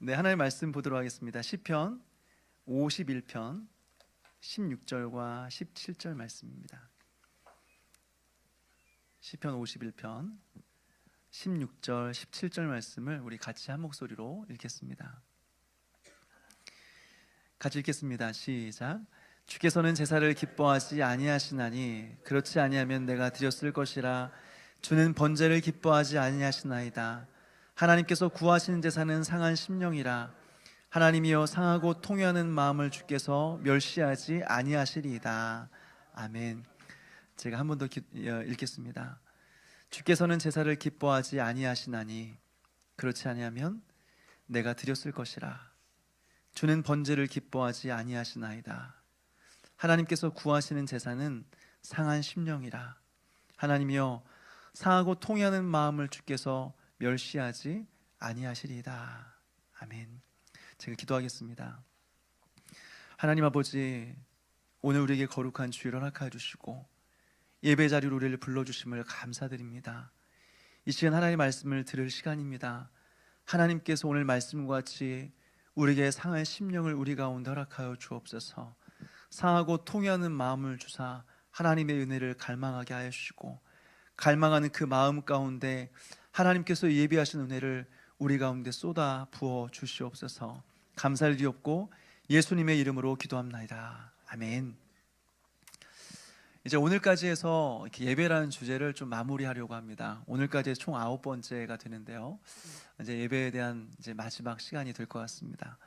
네, 하나님의 말씀 보도록 하겠습니다. 시편 51편 16절과 17절 말씀입니다. 시편 51편 16절, 17절 말씀을 우리 같이 한 목소리로 읽겠습니다. 같이 읽겠습니다. 시작. 주께서는 제사를 기뻐하지 아니하시나니 그렇지 아니하면 내가 드렸을 것이라. 주는 번제를 기뻐하지 아니하시나이다. 하나님께서 구하시는 제사는 상한 심령이라. 하나님이여 상하고 통회하는 마음을 주께서 멸시하지 아니하시리이다. 아멘. 제가 한 번 더 읽겠습니다. 주께서는 제사를 기뻐하지 아니하시나니 그렇지 아니하면 내가 드렸을 것이라. 주는 번제를 기뻐하지 아니하시나이다. 하나님께서 구하시는 제사는 상한 심령이라. 하나님이여 상하고 통회하는 마음을 주께서 멸시하지 아니하시리이다. 아멘. 제가 기도하겠습니다. 하나님 아버지, 오늘 우리에게 거룩한 주일을 허락하여 주시고 예배 자리로 우리를 불러주심을 감사드립니다. 이 시간 하나님의 말씀을 들을 시간입니다. 하나님께서 오늘 말씀과 같이 우리에게 상한 심령을 우리 가운데 허락하여 주옵소서. 상하고 통회하는 마음을 주사 하나님의 은혜를 갈망하게 하여 주시고, 갈망하는 그 마음 가운데 하나님께서 예비하신 은혜를 우리 가운데 쏟아 부어 주시옵소서. 감사드리옵고 예수님의 이름으로 기도합나이다. 아멘. 이제 오늘까지 해서 예배라는 주제를 좀 마무리하려고 합니다. 오늘까지 총 9번째가 되는데요. 이제 예배에 대한 이제 마지막 시간이 될 것 같습니다.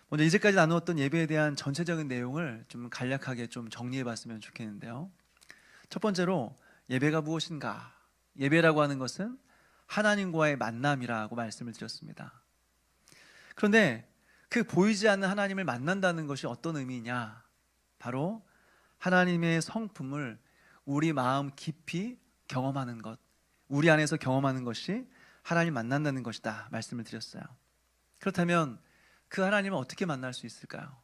먼저 이제까지 나누었던 예배에 대한 전체적인 내용을 좀 간략하게 좀 정리해 봤으면 좋겠는데요. 첫 번째로 예배가 무엇인가? 예배라고 하는 것은 하나님과의 만남이라고 말씀을 드렸습니다. 그런데 그 보이지 않는 하나님을 만난다는 것이 어떤 의미냐? 바로 하나님의 성품을 우리 마음 깊이 경험하는 것, 우리 안에서 경험하는 것이 하나님 만난다는 것이다 말씀을 드렸어요. 그렇다면 그 하나님을 어떻게 만날 수 있을까요?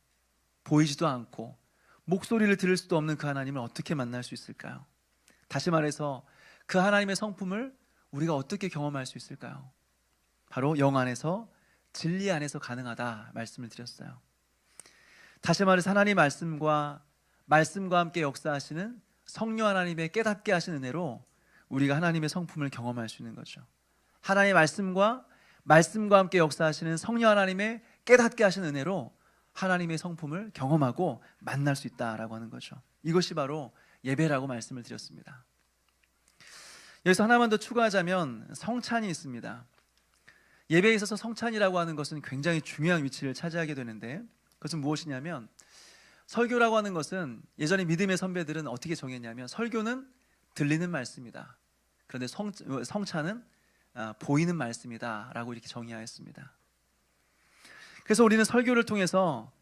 보이지도 않고 목소리를 들을 수도 없는 그 하나님을 어떻게 만날 수 있을까요? 다시 말해서 그 하나님의 성품을 우리가 어떻게 경험할 수 있을까요? 바로 영 안에서, 진리 안에서 가능하다 말씀을 드렸어요. 다시 말해서 하나님의 말씀과 함께 역사하시는 성령 하나님의 깨닫게 하신 은혜로 우리가 하나님의 성품을 경험할 수 있는 거죠. 하나님의 말씀과 함께 역사하시는 성령 하나님의 깨닫게 하신 은혜로 하나님의 성품을 경험하고 만날 수 있다라고 하는 거죠. 이것이 바로 예배라고 말씀을 드렸습니다. 여기서 하나만 더 추가하자면 성찬이 있습니다. 예배에 있어서 성찬이라고 하는 것은 굉장히 중요한 위치를 차지하게 되는데, 그것은 무엇이냐면, 설교라고 하는 것은 예전에 믿음의 선배들은 어떻게 정했냐면, 설교는 들리는 말씀이다. 그런데 성찬은 보이는 말씀이다 라고 이렇게 정의하였습니다. 그래서 우리는 설교를 통해서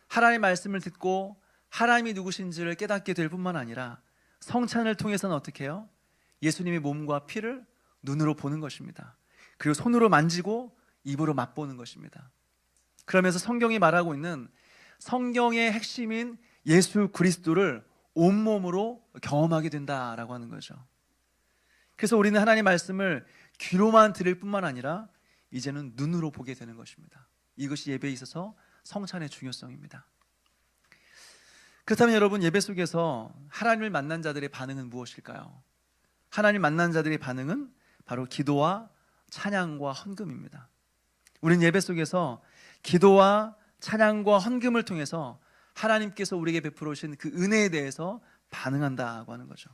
하나님의 말씀을 듣고 하나님이 누구신지를 깨닫게 될 뿐만 아니라, 성찬을 통해서는 어떻게 해요? 예수님의 몸과 피를 눈으로 보는 것입니다. 그리고 손으로 만지고 입으로 맛보는 것입니다. 그러면서 성경이 말하고 있는 성경의 핵심인 예수 그리스도를 온몸으로 경험하게 된다라고 하는 거죠. 그래서 우리는 하나님의 말씀을 귀로만 들을 뿐만 아니라 이제는 눈으로 보게 되는 것입니다. 이것이 예배에 있어서 성찬의 중요성입니다. 그렇다면 여러분, 예배 속에서 하나님을 만난 자들의 반응은 무엇일까요? 하나님 만난 자들의 반응은 바로 기도와 찬양과 헌금입니다. 우리는 예배 속에서 기도와 찬양과 헌금을 통해서 하나님께서 우리에게 베풀어 주신 그 은혜에 대해서 반응한다고 하는 거죠.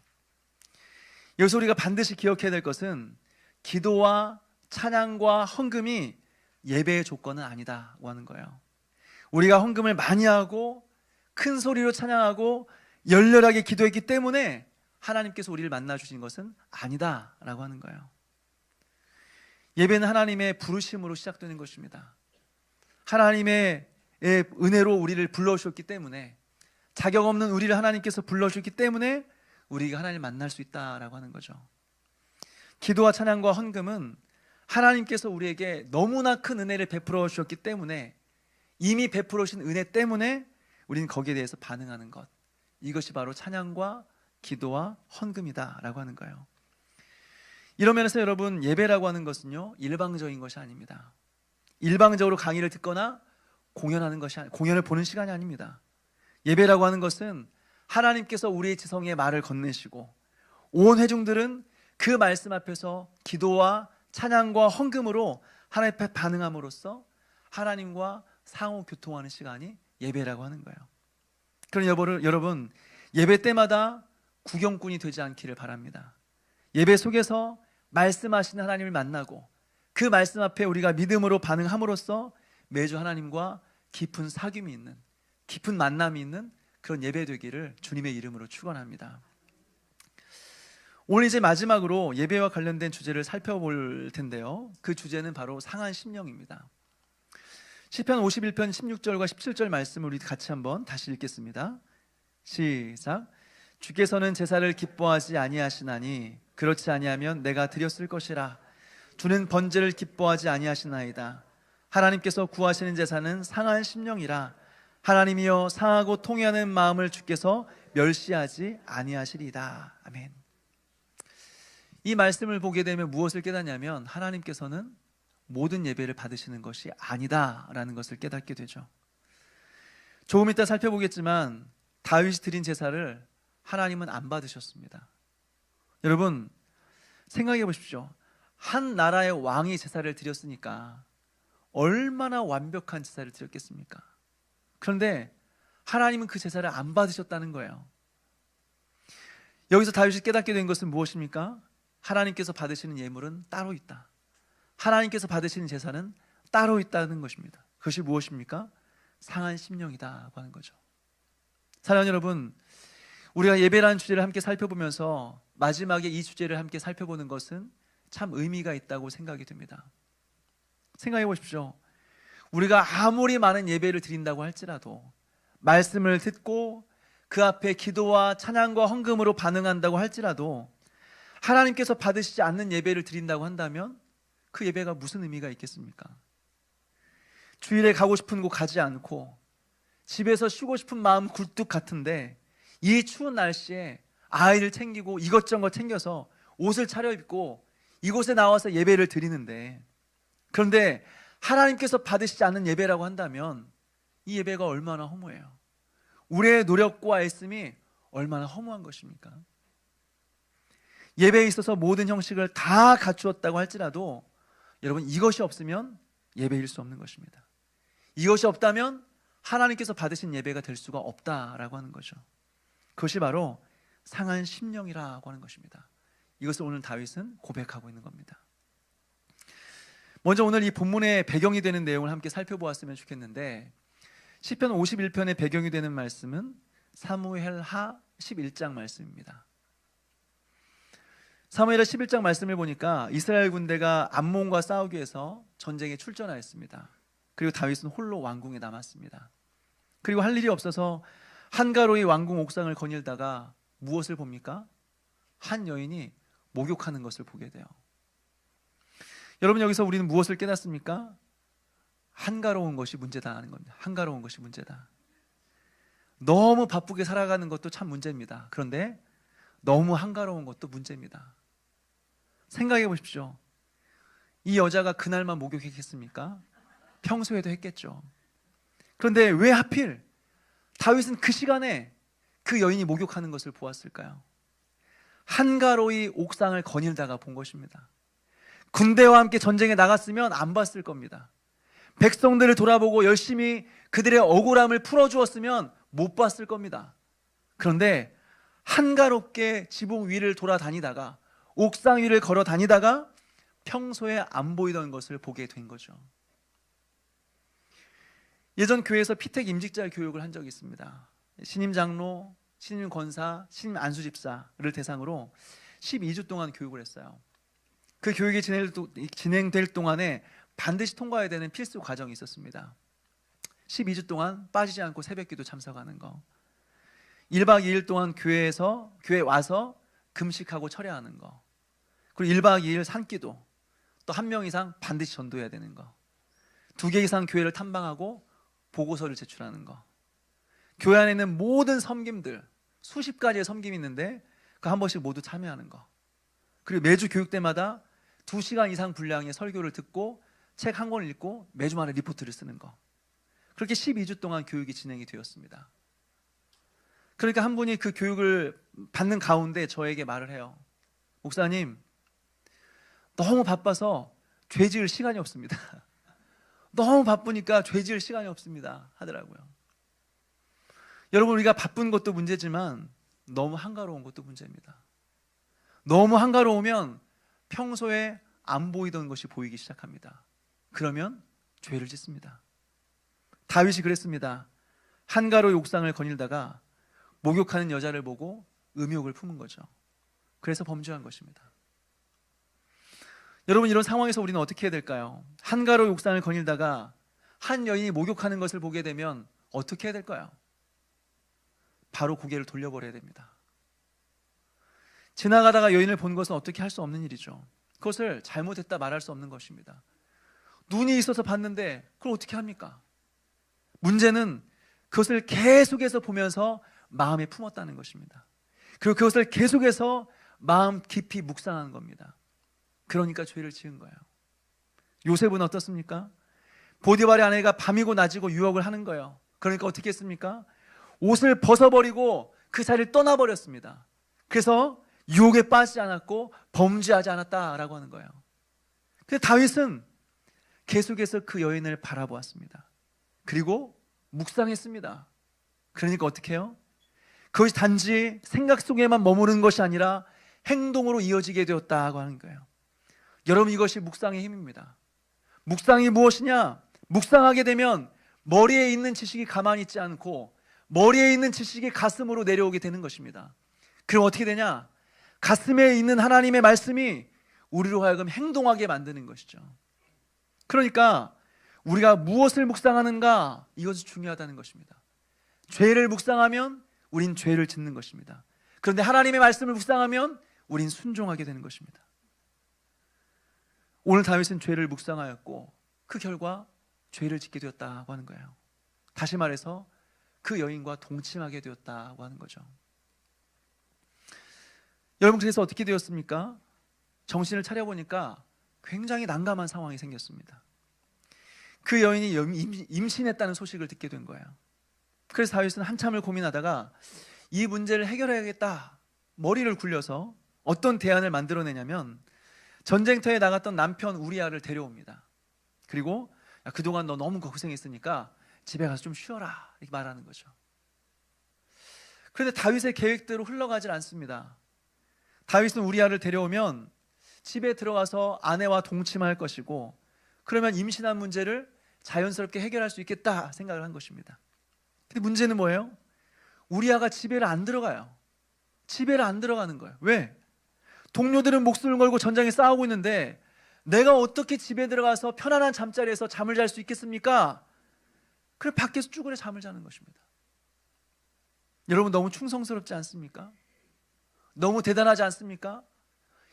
여기서 우리가 반드시 기억해야 될 것은 기도와 찬양과 헌금이 예배의 조건은 아니다고 하는 거예요. 우리가 헌금을 많이 하고 큰 소리로 찬양하고 열렬하게 기도했기 때문에 하나님께서 우리를 만나 주신 것은 아니다라고 하는 거예요. 예배는 하나님의 부르심으로 시작되는 것입니다. 하나님의 은혜로 우리를 불러주셨기 때문에, 자격 없는 우리를 하나님께서 불러주셨기 때문에 우리가 하나님을 만날 수 있다라고 하는 거죠. 기도와 찬양과 헌금은 하나님께서 우리에게 너무나 큰 은혜를 베풀어 주셨기 때문에, 이미 베풀어 주신 은혜 때문에 우리는 거기에 대해서 반응하는 것, 이것이 바로 찬양과 기도와 헌금이다라고 하는 거예요. 이런 면에서 여러분, 예배라고 하는 것은요 일방적인 것이 아닙니다. 일방적으로 강의를 듣거나 공연을 보는 시간이 아닙니다. 예배라고 하는 것은 하나님께서 우리의 지성에 말을 건네시고 온 회중들은 그 말씀 앞에서 기도와 찬양과 헌금으로 하나님 앞에 반응함으로써 하나님과 상호 교통하는 시간이 예배라고 하는 거예요. 그럼 여러분, 예배 때마다 구경꾼이 되지 않기를 바랍니다. 예배 속에서 말씀하시는 하나님을 만나고 그 말씀 앞에 우리가 믿음으로 반응함으로써 매주 하나님과 깊은 사귐이 있는, 깊은 만남이 있는 그런 예배 되기를 주님의 이름으로 축원합니다. 오늘 이제 마지막으로 예배와 관련된 주제를 살펴볼 텐데요, 그 주제는 바로 상한 심령입니다. 시편 51편 16절과 17절 말씀을 우리 같이 한번 다시 읽겠습니다. 시작. 주께서는 제사를 기뻐하지 아니하시나니 그렇지 아니하면 내가 드렸을 것이라. 주는 번제를 기뻐하지 아니하시나이다. 하나님께서 구하시는 제사는 상한 심령이라. 하나님이여 상하고 통회하는 마음을 주께서 멸시하지 아니하시리이다. 아멘. 이 말씀을 보게 되면 무엇을 깨닫냐면 하나님께서는 모든 예배를 받으시는 것이 아니다라는 것을 깨닫게 되죠. 조금 이따 살펴보겠지만 다윗이 드린 제사를 하나님은 안 받으셨습니다. 여러분 생각해 보십시오. 한 나라의 왕이 제사를 드렸으니까 얼마나 완벽한 제사를 드렸겠습니까? 그런데 하나님은 그 제사를 안 받으셨다는 거예요. 여기서 다윗이 깨닫게 된 것은 무엇입니까? 하나님께서 받으시는 예물은 따로 있다. 하나님께서 받으시는 제사는 따로 있다는 것입니다. 그것이 무엇입니까? 상한 심령이다고 하는 거죠. 사랑하는 여러분, 우리가 예배라는 주제를 함께 살펴보면서 마지막에 이 주제를 함께 살펴보는 것은 참 의미가 있다고 생각이 듭니다. 생각해 보십시오. 우리가 아무리 많은 예배를 드린다고 할지라도, 말씀을 듣고 그 앞에 기도와 찬양과 헌금으로 반응한다고 할지라도 하나님께서 받으시지 않는 예배를 드린다고 한다면 그 예배가 무슨 의미가 있겠습니까? 주일에 가고 싶은 곳 가지 않고 집에서 쉬고 싶은 마음 굴뚝 같은데 이 추운 날씨에 아이를 챙기고 이것저것 챙겨서 옷을 차려입고 이곳에 나와서 예배를 드리는데, 그런데 하나님께서 받으시지 않는 예배라고 한다면 이 예배가 얼마나 허무해요. 우리의 노력과 애씀이 얼마나 허무한 것입니까? 예배에 있어서 모든 형식을 다 갖추었다고 할지라도 여러분, 이것이 없으면 예배일 수 없는 것입니다. 이것이 없다면 하나님께서 받으신 예배가 될 수가 없다라고 하는 거죠. 그것이 바로 상한 심령이라고 하는 것입니다. 이것을 오늘 다윗은 고백하고 있는 겁니다. 먼저 오늘 이 본문의 배경이 되는 내용을 함께 살펴보았으면 좋겠는데, 시편 51편의 배경이 되는 말씀은 사무엘하 11장 말씀입니다. 사무엘하 11장 말씀을 보니까 이스라엘 군대가 암몬과 싸우기 위해서 전쟁에 출전하였습니다. 그리고 다윗은 홀로 왕궁에 남았습니다. 그리고 할 일이 없어서 한가로이 왕궁 옥상을 거닐다가 무엇을 봅니까? 한 여인이 목욕하는 것을 보게 돼요. 여러분, 여기서 우리는 무엇을 깨닫습니까? 한가로운 것이 문제다 하는 겁니다. 한가로운 것이 문제다. 너무 바쁘게 살아가는 것도 참 문제입니다. 그런데 너무 한가로운 것도 문제입니다. 생각해 보십시오. 이 여자가 그날만 목욕했겠습니까? 평소에도 했겠죠. 그런데 왜 하필 다윗은 그 시간에 그 여인이 목욕하는 것을 보았을까요? 한가로이 옥상을 거닐다가 본 것입니다. 군대와 함께 전쟁에 나갔으면 안 봤을 겁니다. 백성들을 돌아보고 열심히 그들의 억울함을 풀어주었으면 못 봤을 겁니다. 그런데 한가롭게 지붕 위를 돌아다니다가, 옥상 위를 걸어 다니다가 평소에 안 보이던 것을 보게 된 거죠. 예전 교회에서 피택 임직자 교육을 한 적이 있습니다. 신임 장로, 신임 권사, 신임 안수집사를 대상으로 12주 동안 교육을 했어요. 그 교육이 진행될 동안에 반드시 통과해야 되는 필수 과정이 있었습니다. 12주 동안 빠지지 않고 새벽기도 참석하는 거, 1박 2일 동안 교회에 와서 금식하고 철야하는 거, 그리고 1박 2일 산기도, 또 1명 이상 반드시 전도해야 되는 거, 2개 이상 교회를 탐방하고 보고서를 제출하는 거, 교회 안에 있는 모든 섬김들, 수십 가지의 섬김이 있는데 그 한 번씩 모두 참여하는 거, 그리고 매주 교육 때마다 2시간 이상 분량의 설교를 듣고 책 한 권을 읽고 매주마다 리포트를 쓰는 거. 그렇게 12주 동안 교육이 진행이 되었습니다. 그러니까 한 분이 그 교육을 받는 가운데 저에게 말을 해요. 목사님, 너무 바빠서 죄 지을 시간이 없습니다. 너무 바쁘니까 죄 지을 시간이 없습니다 하더라고요. 여러분, 우리가 바쁜 것도 문제지만 너무 한가로운 것도 문제입니다. 너무 한가로우면 평소에 안 보이던 것이 보이기 시작합니다. 그러면 죄를 짓습니다. 다윗이 그랬습니다. 한가로 옥상을 거닐다가 목욕하는 여자를 보고 음욕을 품은 거죠. 그래서 범죄한 것입니다. 여러분, 이런 상황에서 우리는 어떻게 해야 될까요? 한가로 옥상을 거닐다가 한 여인이 목욕하는 것을 보게 되면 어떻게 해야 될까요? 바로 고개를 돌려버려야 됩니다. 지나가다가 여인을 본 것은 어떻게 할 수 없는 일이죠. 그것을 잘못했다 말할 수 없는 것입니다. 눈이 있어서 봤는데 그걸 어떻게 합니까? 문제는 그것을 계속해서 보면서 마음에 품었다는 것입니다. 그리고 그것을 계속해서 마음 깊이 묵상한 겁니다. 그러니까 죄를 지은 거예요. 요셉은 어떻습니까? 보디발의 아내가 밤이고 낮이고 유혹을 하는 거예요. 그러니까 어떻게 했습니까? 옷을 벗어버리고 그 자리를 떠나버렸습니다. 그래서 유혹에 빠지지 않았고 범죄하지 않았다라고 하는 거예요. 근데 다윗은 계속해서 그 여인을 바라보았습니다. 그리고 묵상했습니다. 그러니까 어떻게 해요? 그것이 단지 생각 속에만 머무는 것이 아니라 행동으로 이어지게 되었다고 하는 거예요. 여러분, 이것이 묵상의 힘입니다. 묵상이 무엇이냐? 묵상하게 되면 머리에 있는 지식이 가만히 있지 않고 머리에 있는 지식이 가슴으로 내려오게 되는 것입니다. 그럼 어떻게 되냐? 가슴에 있는 하나님의 말씀이 우리로 하여금 행동하게 만드는 것이죠. 그러니까 우리가 무엇을 묵상하는가, 이것이 중요하다는 것입니다. 죄를 묵상하면 우린 죄를 짓는 것입니다. 그런데 하나님의 말씀을 묵상하면 우린 순종하게 되는 것입니다. 오늘 다윗은 죄를 묵상하였고 그 결과 죄를 짓게 되었다고 하는 거예요. 다시 말해서 그 여인과 동침하게 되었다고 하는 거죠. 여러분, 그래서 어떻게 되었습니까? 정신을 차려보니까 굉장히 난감한 상황이 생겼습니다. 그 여인이 임신했다는 소식을 듣게 된 거예요. 그래서 다윗은 한참을 고민하다가 이 문제를 해결해야겠다 머리를 굴려서 어떤 대안을 만들어내냐면 전쟁터에 나갔던 남편 우리아를 데려옵니다. 그리고 야, 그동안 너 너무 고생했으니까 집에 가서 좀 쉬어라 이렇게 말하는 거죠. 그런데 다윗의 계획대로 흘러가질 않습니다. 다윗은 우리아를 데려오면 집에 들어가서 아내와 동침할 것이고 그러면 임신한 문제를 자연스럽게 해결할 수 있겠다 생각을 한 것입니다. 근데 문제는 뭐예요? 우리아가 집에를 안 들어가요. 집에를 안 들어가는 거예요. 왜? 동료들은 목숨을 걸고 전장에 싸우고 있는데 내가 어떻게 집에 들어가서 편안한 잠자리에서 잠을 잘 수 있겠습니까? 그래 밖에서 쭈그려 잠을 자는 것입니다. 여러분, 너무 충성스럽지 않습니까? 너무 대단하지 않습니까?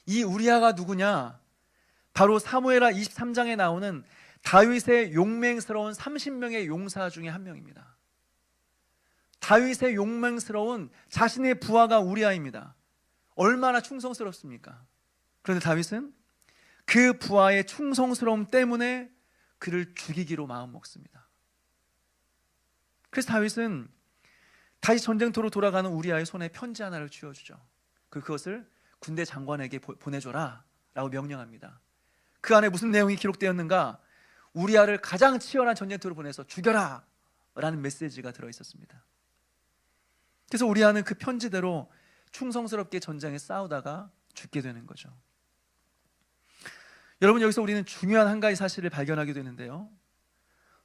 이 우리아가 누구냐? 바로 사무엘하 23장에 나오는 다윗의 용맹스러운 30명의 용사 중에 한 명입니다. 다윗의 용맹스러운 자신의 부하가 우리아입니다. 얼마나 충성스럽습니까? 그런데 다윗은 그 부하의 충성스러움 때문에 그를 죽이기로 마음먹습니다. 그래서 다윗은 다시 전쟁터로 돌아가는 우리아의 손에 편지 하나를 쥐어주죠. 그것을 군대 장관에게 보내줘라 라고 명령합니다. 그 안에 무슨 내용이 기록되었는가? 우리아를 가장 치열한 전쟁터로 보내서 죽여라 라는 메시지가 들어있었습니다. 그래서 우리아는 그 편지대로 충성스럽게 전장에 싸우다가 죽게 되는 거죠. 여러분, 여기서 우리는 중요한 한 가지 사실을 발견하게 되는데요,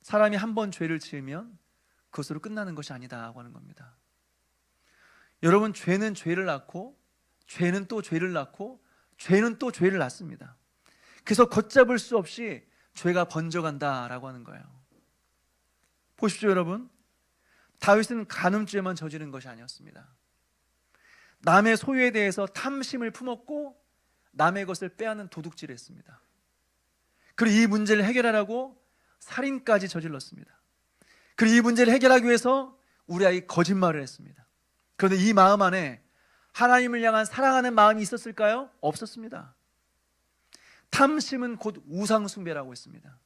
사람이 한 번 죄를 지으면 그것으로 끝나는 것이 아니다고 하는 겁니다. 여러분, 죄는 죄를 낳고 죄는 또 죄를 낳고 죄는 또 죄를 낳습니다. 그래서 걷잡을 수 없이 죄가 번져간다라고 하는 거예요. 보십시오, 여러분. 다윗은 간음죄만 저지른 것이 아니었습니다. 남의 소유에 대해서 탐심을 품었고 남의 것을 빼앗는 도둑질을 했습니다. 그리고 이 문제를 해결하려고 살인까지 저질렀습니다. 그리고 이 문제를 해결하기 위해서 우리아이 거짓말을 했습니다. 그런데 이 마음 안에 하나님을 향한 사랑하는 마음이 있었을까요? 없었습니다. 탐심은 곧 우상숭배라고 했습니다.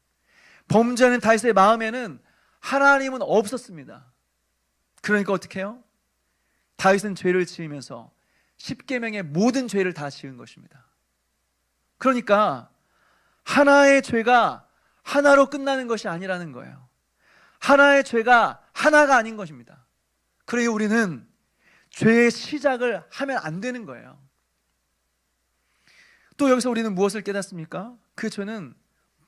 범죄하는 다윗의 마음에는 하나님은 없었습니다. 그러니까 어떻게 해요? 다윗은 죄를 지으면서 십계명의 모든 죄를 다 지은 것입니다. 그러니까 하나의 죄가 하나로 끝나는 것이 아니라는 거예요. 하나의 죄가 하나가 아닌 것입니다. 그러니 우리는 죄의 시작을 하면 안 되는 거예요. 또 여기서 우리는 무엇을 깨닫습니까? 그 죄는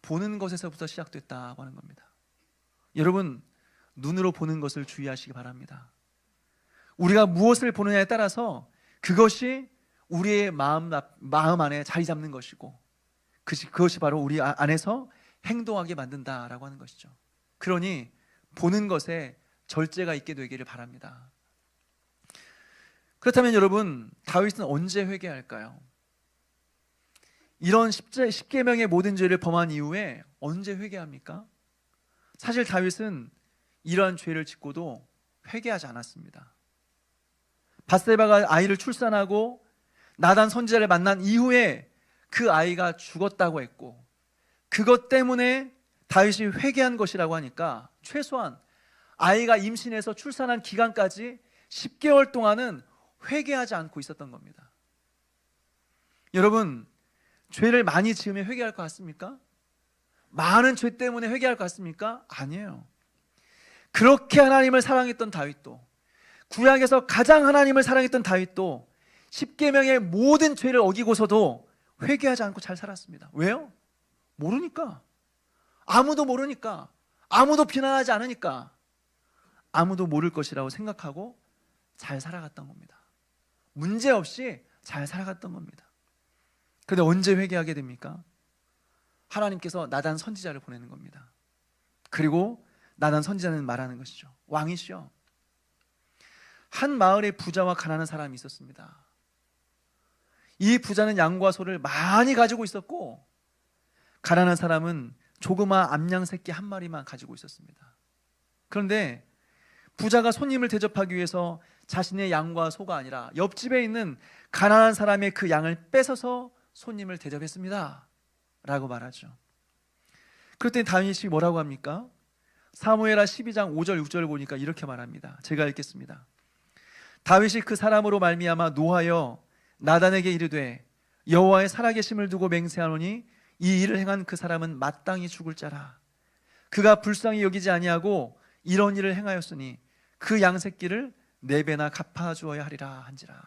보는 것에서부터 시작됐다고 하는 겁니다. 여러분, 눈으로 보는 것을 주의하시기 바랍니다. 우리가 무엇을 보느냐에 따라서 그것이 우리의 마음 안에 자리 잡는 것이고 그것이 바로 우리 안에서 행동하게 만든다라고 하는 것이죠. 그러니 보는 것에 절제가 있게 되기를 바랍니다. 그렇다면 여러분, 다윗은 언제 회개할까요? 이런 십계명의 모든 죄를 범한 이후에 언제 회개합니까? 사실 다윗은 이러한 죄를 짓고도 회개하지 않았습니다. 밧세바가 아이를 출산하고 나단 선지자를 만난 이후에 그 아이가 죽었다고 했고 그것 때문에 다윗이 회개한 것이라고 하니까 최소한 아이가 임신해서 출산한 기간까지 10개월 동안은 회개하지 않고 있었던 겁니다. 여러분, 죄를 많이 지으면 회개할 것 같습니까? 많은 죄 때문에 회개할 것 같습니까? 아니에요. 그렇게 하나님을 사랑했던 다윗도, 구약에서 가장 하나님을 사랑했던 다윗도 10계명의 모든 죄를 어기고서도 회개하지 않고 잘 살았습니다. 왜요? 모르니까. 아무도 모르니까. 아무도 비난하지 않으니까. 아무도 모를 것이라고 생각하고 잘 살아갔던 겁니다. 문제없이 잘 살아갔던 겁니다. 그런데 언제 회개하게 됩니까? 하나님께서 나단 선지자를 보내는 겁니다. 그리고 나단 선지자는 말하는 것이죠. 왕이시여, 한 마을에 부자와 가난한 사람이 있었습니다. 이 부자는 양과 소를 많이 가지고 있었고 가난한 사람은 조그마한 암양 새끼 한 마리만 가지고 있었습니다. 그런데 부자가 손님을 대접하기 위해서 자신의 양과 소가 아니라 옆집에 있는 가난한 사람의 그 양을 뺏어서 손님을 대접했습니다 라고 말하죠. 그랬더니 다윗이 뭐라고 합니까? 사무엘하 12장 5절 6절을 보니까 이렇게 말합니다. 제가 읽겠습니다. 다윗이 그 사람으로 말미암아 노하여 나단에게 이르되 여호와의 살아계심을 두고 맹세하노니 이 일을 행한 그 사람은 마땅히 죽을 자라. 그가 불쌍히 여기지 아니하고 이런 일을 행하였으니 그 양새끼를 4배나 갚아주어야 하리라 한지라.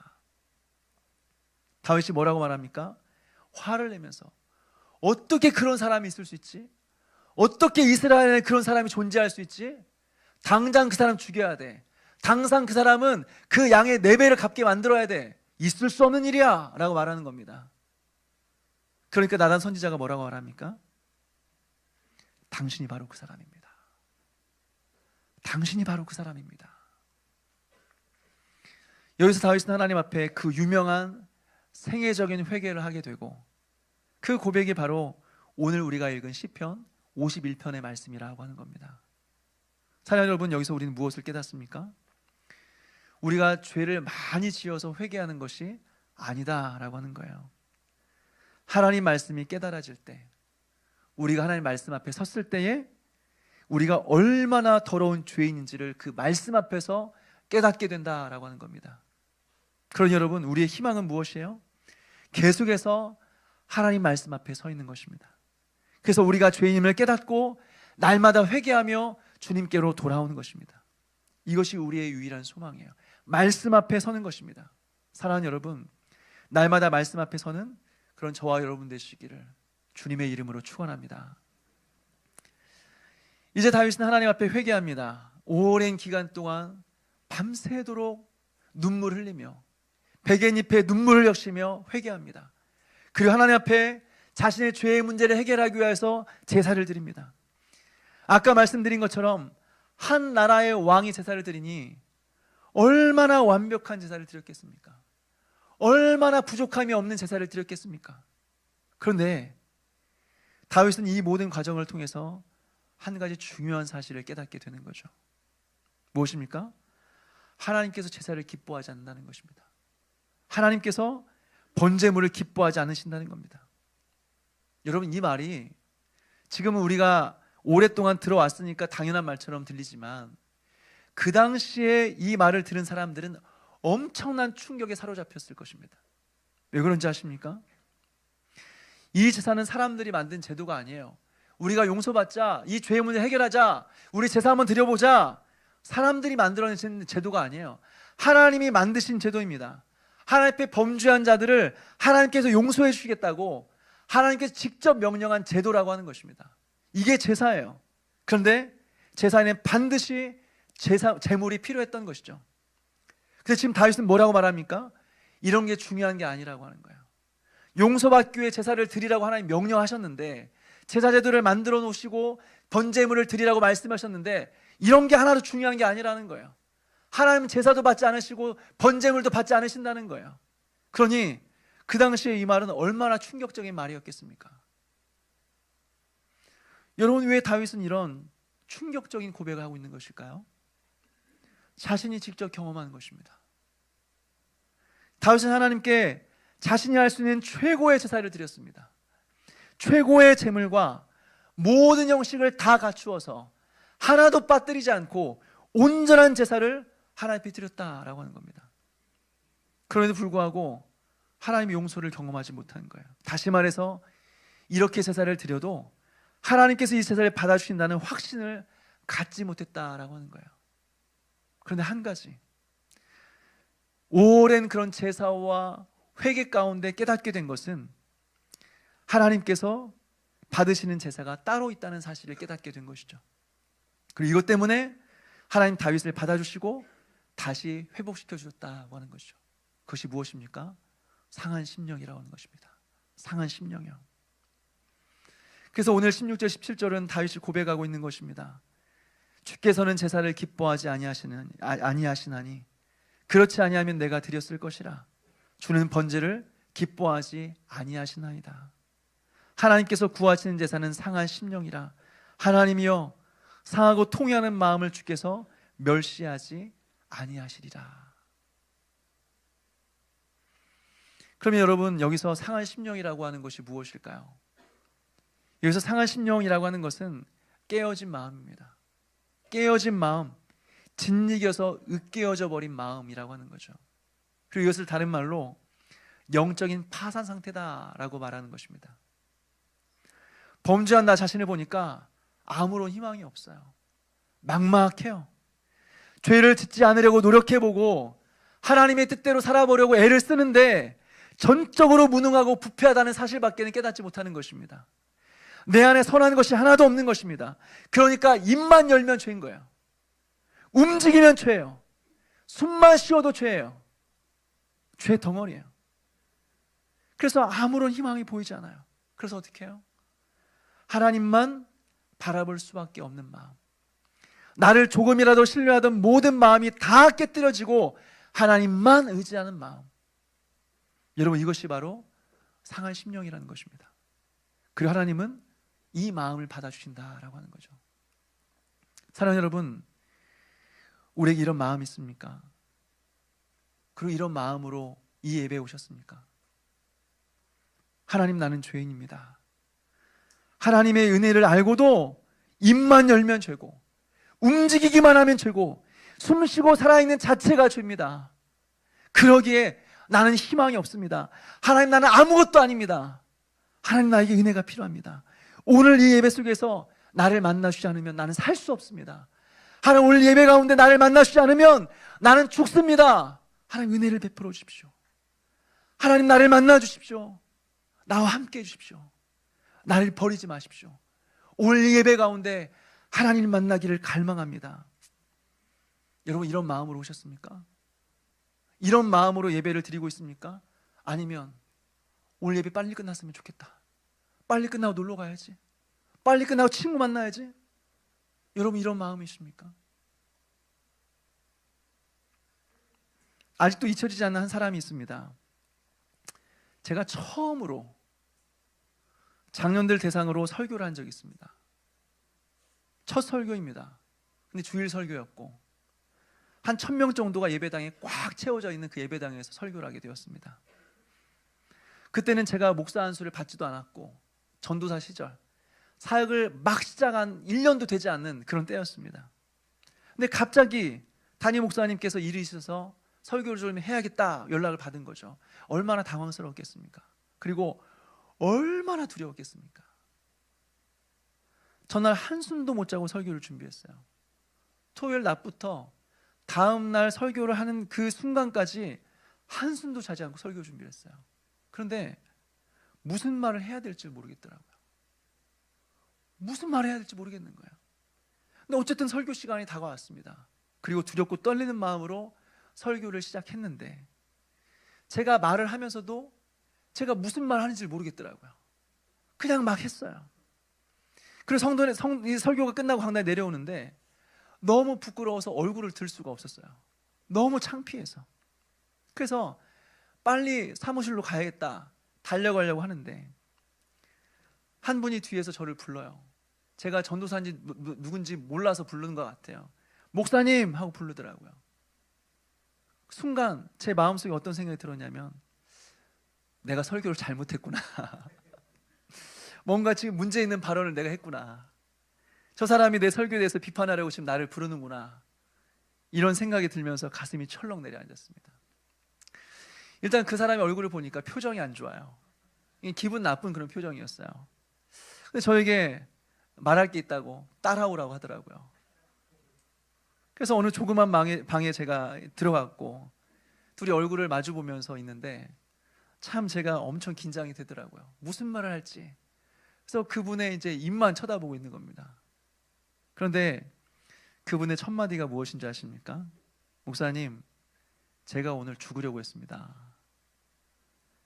다윗이 뭐라고 말합니까? 화를 내면서 어떻게 그런 사람이 있을 수 있지? 어떻게 이스라엘에 그런 사람이 존재할 수 있지? 당장 그 사람 죽여야 돼. 당장 그 사람은 그 양의 4배를 갚게 만들어야 돼. 있을 수 없는 일이야 라고 말하는 겁니다. 그러니까 나단 선지자가 뭐라고 말합니까? 당신이 바로 그 사람입니다. 당신이 바로 그 사람입니다. 여기서 다윗은 하나님 앞에 그 유명한 생애적인 회개를 하게 되고 그 고백이 바로 오늘 우리가 읽은 시편 51편의 말씀이라고 하는 겁니다. 사랑하는 여러분, 여기서 우리는 무엇을 깨닫습니까? 우리가 죄를 많이 지어서 회개하는 것이 아니다라고 하는 거예요. 하나님 말씀이 깨달아질 때, 우리가 하나님 말씀 앞에 섰을 때에 우리가 얼마나 더러운 죄인인지를 그 말씀 앞에서 깨닫게 된다라고 하는 겁니다. 그러니 여러분, 우리의 희망은 무엇이에요? 계속해서 하나님 말씀 앞에 서 있는 것입니다. 그래서 우리가 죄인임을 깨닫고 날마다 회개하며 주님께로 돌아오는 것입니다. 이것이 우리의 유일한 소망이에요. 말씀 앞에 서는 것입니다. 사랑하는 여러분, 날마다 말씀 앞에 서는 그런 저와 여러분 되시기를 주님의 이름으로 축원합니다. 이제 다윗은 하나님 앞에 회개합니다. 오랜 기간 동안 밤새도록 눈물을 흘리며 베갯잎에 눈물을 적시며 회개합니다. 그리고 하나님 앞에 자신의 죄의 문제를 해결하기 위해서 제사를 드립니다. 아까 말씀드린 것처럼 한 나라의 왕이 제사를 드리니 얼마나 완벽한 제사를 드렸겠습니까? 얼마나 부족함이 없는 제사를 드렸겠습니까? 그런데 다윗은 이 모든 과정을 통해서 한 가지 중요한 사실을 깨닫게 되는 거죠. 무엇입니까? 하나님께서 제사를 기뻐하지 않는다는 것입니다. 하나님께서 번제물을 기뻐하지 않으신다는 겁니다. 여러분, 이 말이 지금은 우리가 오랫동안 들어왔으니까 당연한 말처럼 들리지만 그 당시에 이 말을 들은 사람들은 엄청난 충격에 사로잡혔을 것입니다. 왜 그런지 아십니까? 이 제사는 사람들이 만든 제도가 아니에요. 우리가 용서받자, 이 죄의 문제 해결하자, 우리 제사 한번 드려보자, 사람들이 만들어낸 제도가 아니에요. 하나님이 만드신 제도입니다. 하나님 앞에 범죄한 자들을 하나님께서 용서해 주시겠다고 하나님께서 직접 명령한 제도라고 하는 것입니다. 이게 제사예요. 그런데 제사에는 반드시 제물이 필요했던 것이죠. 근데 지금 다윗은 뭐라고 말합니까? 이런 게 중요한 게 아니라고 하는 거예요. 용서받기 위해 제사를 드리라고 하나님 명령하셨는데, 제사 제도를 만들어 놓으시고 번제물을 드리라고 말씀하셨는데 이런 게 하나도 중요한 게 아니라는 거예요. 하나님은 제사도 받지 않으시고 번제물도 받지 않으신다는 거예요. 그러니 그 당시에 이 말은 얼마나 충격적인 말이었겠습니까? 여러분, 왜 다윗은 이런 충격적인 고백을 하고 있는 것일까요? 자신이 직접 경험한 것입니다. 다윗은 하나님께 자신이 할 수 있는 최고의 제사를 드렸습니다. 최고의 제물과 모든 형식을 다 갖추어서 하나도 빠뜨리지 않고 온전한 제사를 하나님께 드렸다라고 하는 겁니다. 그럼에도 불구하고 하나님의 용서를 경험하지 못하는 거예요. 다시 말해서 이렇게 제사를 드려도 하나님께서 이 제사를 받아주신다는 확신을 갖지 못했다라고 하는 거예요. 그런데 한 가지, 오랜 그런 제사와 회개 가운데 깨닫게 된 것은 하나님께서 받으시는 제사가 따로 있다는 사실을 깨닫게 된 것이죠. 그리고 이것 때문에 하나님 다윗을 받아주시고 다시 회복시켜 주셨다고 하는 것이죠. 그것이 무엇입니까? 상한 심령이라고 하는 것입니다. 상한 심령이요. 그래서 오늘 16절 17절은 다윗이 고백하고 있는 것입니다. 주께서는 제사를 기뻐하지 아니하시나니 그렇지 아니하면 내가 드렸을 것이라. 주는 번제를 기뻐하지 아니하시나이다. 하나님께서 구하시는 제사는 상한 심령이라. 하나님이여, 상하고 통회하는 마음을 주께서 멸시하지 아니하시리라. 그러면 여러분, 여기서 상한 심령이라고 하는 것이 무엇일까요? 여기서 상한 심령이라고 하는 것은 깨어진 마음입니다. 깨어진 마음, 짓이겨서 으깨어져 버린 마음이라고 하는 거죠. 그리고 이것을 다른 말로 영적인 파산 상태다라고 말하는 것입니다. 범죄한 나 자신을 보니까 아무런 희망이 없어요. 막막해요. 죄를 짓지 않으려고 노력해보고 하나님의 뜻대로 살아보려고 애를 쓰는데 전적으로 무능하고 부패하다는 사실밖에는 깨닫지 못하는 것입니다. 내 안에 선한 것이 하나도 없는 것입니다. 그러니까 입만 열면 죄인 거예요. 움직이면 죄예요. 숨만 쉬어도 죄예요. 죄 덩어리예요. 그래서 아무런 희망이 보이지 않아요. 그래서 어떻게 해요? 하나님만 바라볼 수밖에 없는 마음, 나를 조금이라도 신뢰하던 모든 마음이 다 깨뜨려지고 하나님만 의지하는 마음. 여러분, 이것이 바로 상한 심령이라는 것입니다. 그리고 하나님은 이 마음을 받아주신다라고 하는 거죠. 사랑하는 여러분, 우리에게 이런 마음이 있습니까? 그리고 이런 마음으로 이 예배에 오셨습니까? 하나님, 나는 죄인입니다. 하나님의 은혜를 알고도 입만 열면 죄고 움직이기만 하면 죄고 숨쉬고 살아있는 자체가 죄입니다. 그러기에 나는 희망이 없습니다. 하나님, 나는 아무것도 아닙니다. 하나님, 나에게 은혜가 필요합니다. 오늘 이 예배 속에서 나를 만나주지 않으면 나는 살 수 없습니다. 하나님, 오늘 예배 가운데 나를 만나주지 않으면 나는 죽습니다. 하나님, 은혜를 베풀어 주십시오. 하나님, 나를 만나주십시오. 나와 함께 해주십시오. 나를 버리지 마십시오. 오늘 이 예배 가운데 하나님을 만나기를 갈망합니다. 여러분, 이런 마음으로 오셨습니까? 이런 마음으로 예배를 드리고 있습니까? 아니면 오늘 예배 빨리 끝났으면 좋겠다, 빨리 끝나고 놀러 가야지, 빨리 끝나고 친구 만나야지, 여러분, 이런 마음이십니까? 아직도 잊혀지지 않는 한 사람이 있습니다. 제가 처음으로 장년들 대상으로 설교를 한 적이 있습니다. 첫 설교입니다. 근데 주일 설교였고 한 1000명 정도가 예배당에 꽉 채워져 있는 그 예배당에서 설교를 하게 되었습니다. 그때는 제가 목사 안수를 받지도 않았고 전도사 시절 사역을 막 시작한 1년도 되지 않는 그런 때였습니다. 근데 갑자기 담임 목사님께서 일이 있어서 설교를 좀 해야겠다 연락을 받은 거죠. 얼마나 당황스러웠겠습니까? 그리고 얼마나 두려웠겠습니까? 전날 한숨도 못 자고 설교를 준비했어요. 토요일 낮부터 다음 날 설교를 하는 그 순간까지 한숨도 자지 않고 설교 준비를 했어요. 그런데 무슨 말을 해야 될지 모르겠더라고요. 무슨 말을 해야 될지 모르겠는 거예요. 근데 어쨌든 설교 시간이 다가왔습니다. 그리고 두렵고 떨리는 마음으로 설교를 시작했는데 제가 말을 하면서도 제가 무슨 말 하는지 모르겠더라고요. 그냥 막 했어요. 그리고 이 설교가 끝나고 강단에 내려오는데 너무 부끄러워서 얼굴을 들 수가 없었어요. 너무 창피해서. 그래서 빨리 사무실로 가야겠다 달려가려고 하는데 한 분이 뒤에서 저를 불러요. 제가 전도사인지 누군지 몰라서 부르는 것 같아요. 목사님 하고 부르더라고요. 순간 제 마음속에 어떤 생각이 들었냐면 내가 설교를 잘못했구나. 뭔가 지금 문제 있는 발언을 내가 했구나. 저 사람이 내 설교에 대해서 비판하려고 지금 나를 부르는구나. 이런 생각이 들면서 가슴이 철렁 내려앉았습니다. 일단 그 사람의 얼굴을 보니까 표정이 안 좋아요. 기분 나쁜 그런 표정이었어요. 근데 저에게 말할 게 있다고 따라오라고 하더라고요. 그래서 어느 조그만 방에 제가 들어갔고 둘이 얼굴을 마주 보면서 있는데 참 제가 엄청 긴장이 되더라고요. 무슨 말을 할지. 그래서 그분의 이제 입만 쳐다보고 있는 겁니다. 그런데 그분의 첫 마디가 무엇인지 아십니까? 목사님, 제가 오늘 죽으려고 했습니다.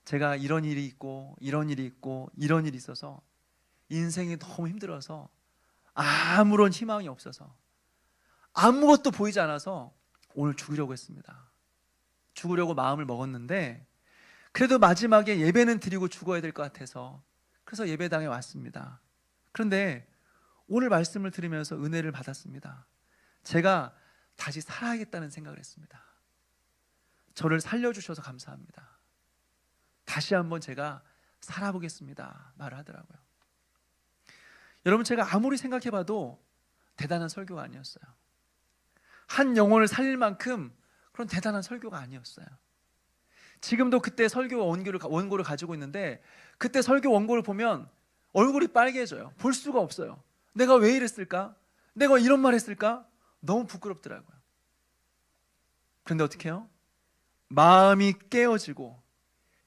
제가 이런 일이 있고 이런 일이 있고 이런 일이 있어서 인생이 너무 힘들어서 아무런 희망이 없어서 아무것도 보이지 않아서 오늘 죽으려고 했습니다. 죽으려고 마음을 먹었는데 그래도 마지막에 예배는 드리고 죽어야 될 것 같아서 그래서 예배당에 왔습니다. 그런데 오늘 말씀을 들으면서 은혜를 받았습니다. 제가 다시 살아야겠다는 생각을 했습니다. 저를 살려주셔서 감사합니다. 다시 한번 제가 살아보겠습니다 말을 하더라고요. 여러분, 제가 아무리 생각해봐도 대단한 설교가 아니었어요. 한 영혼을 살릴 만큼 그런 대단한 설교가 아니었어요. 지금도 그때 설교 원고를 가지고 있는데 그때 설교 원고를 보면 얼굴이 빨개져요. 볼 수가 없어요. 내가 왜 이랬을까? 내가 이런 말 했을까? 너무 부끄럽더라고요. 그런데 어떻게 해요? 마음이 깨어지고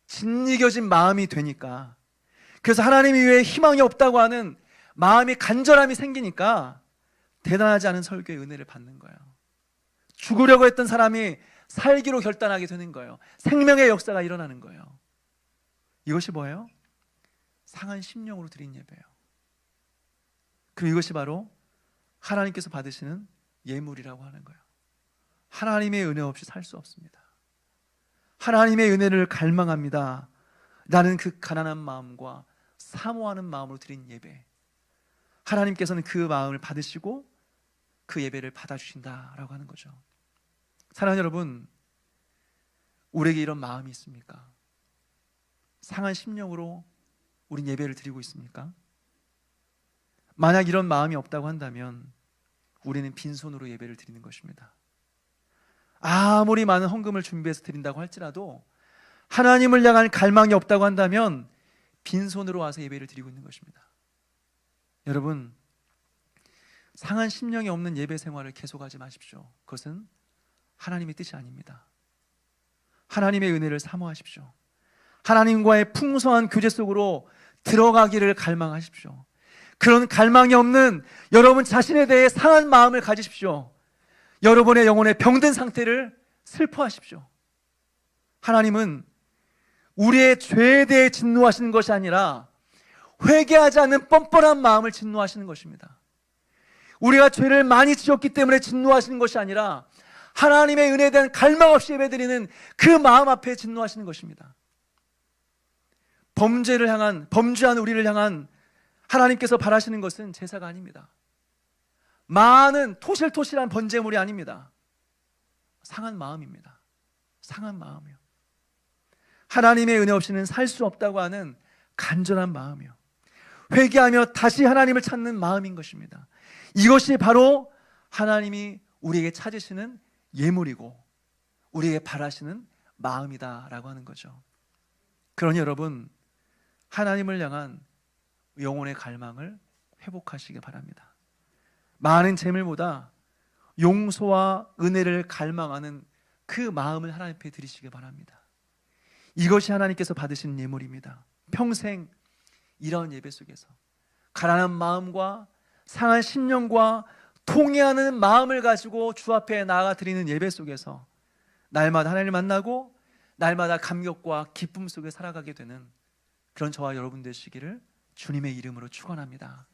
짓이겨진 마음이 되니까, 그래서 하나님 이외에 희망이 없다고 하는 마음이 간절함이 생기니까 대단하지 않은 설교의 은혜를 받는 거예요. 죽으려고 했던 사람이 살기로 결단하게 되는 거예요. 생명의 역사가 일어나는 거예요. 이것이 뭐예요? 상한 심령으로 드린 예배예요. 그리고 이것이 바로 하나님께서 받으시는 예물이라고 하는 거예요. 하나님의 은혜 없이 살 수 없습니다. 하나님의 은혜를 갈망합니다. 나는 그 가난한 마음과 사모하는 마음으로 드린 예배, 하나님께서는 그 마음을 받으시고 그 예배를 받아주신다라고 하는 거죠. 사랑하는 여러분, 우리에게 이런 마음이 있습니까? 상한 심령으로 우린 예배를 드리고 있습니까? 만약 이런 마음이 없다고 한다면 우리는 빈손으로 예배를 드리는 것입니다. 아무리 많은 헌금을 준비해서 드린다고 할지라도 하나님을 향한 갈망이 없다고 한다면 빈손으로 와서 예배를 드리고 있는 것입니다. 여러분, 상한 심령이 없는 예배 생활을 계속하지 마십시오. 그것은 하나님의 뜻이 아닙니다. 하나님의 은혜를 사모하십시오. 하나님과의 풍성한 교제 속으로 들어가기를 갈망하십시오. 그런 갈망이 없는 여러분 자신에 대해 상한 마음을 가지십시오. 여러분의 영혼의 병든 상태를 슬퍼하십시오. 하나님은 우리의 죄에 대해 진노하시는 것이 아니라 회개하지 않는 뻔뻔한 마음을 진노하시는 것입니다. 우리가 죄를 많이 지었기 때문에 진노하시는 것이 아니라 하나님의 은혜에 대한 갈망 없이 예배드리는 그 마음 앞에 진노하시는 것입니다. 범죄한 우리를 향한 하나님께서 바라시는 것은 제사가 아닙니다. 많은 토실토실한 번제물이 아닙니다. 상한 마음입니다. 상한 마음이요. 하나님의 은혜 없이는 살 수 없다고 하는 간절한 마음이요. 회개하며 다시 하나님을 찾는 마음인 것입니다. 이것이 바로 하나님이 우리에게 찾으시는 예물이고 우리에게 바라시는 마음이다라고 하는 거죠. 그러니 여러분, 하나님을 향한 영혼의 갈망을 회복하시기 바랍니다. 많은 재물보다 용서와 은혜를 갈망하는 그 마음을 하나님 앞에 드리시기 바랍니다. 이것이 하나님께서 받으신 예물입니다. 평생 이런 예배 속에서 가난한 마음과 상한 심령과 통회하는 마음을 가지고 주 앞에 나아가 드리는 예배 속에서 날마다 하나님을 만나고 날마다 감격과 기쁨 속에 살아가게 되는 그런 저와 여러분 되시기를 주님의 이름으로 축원합니다.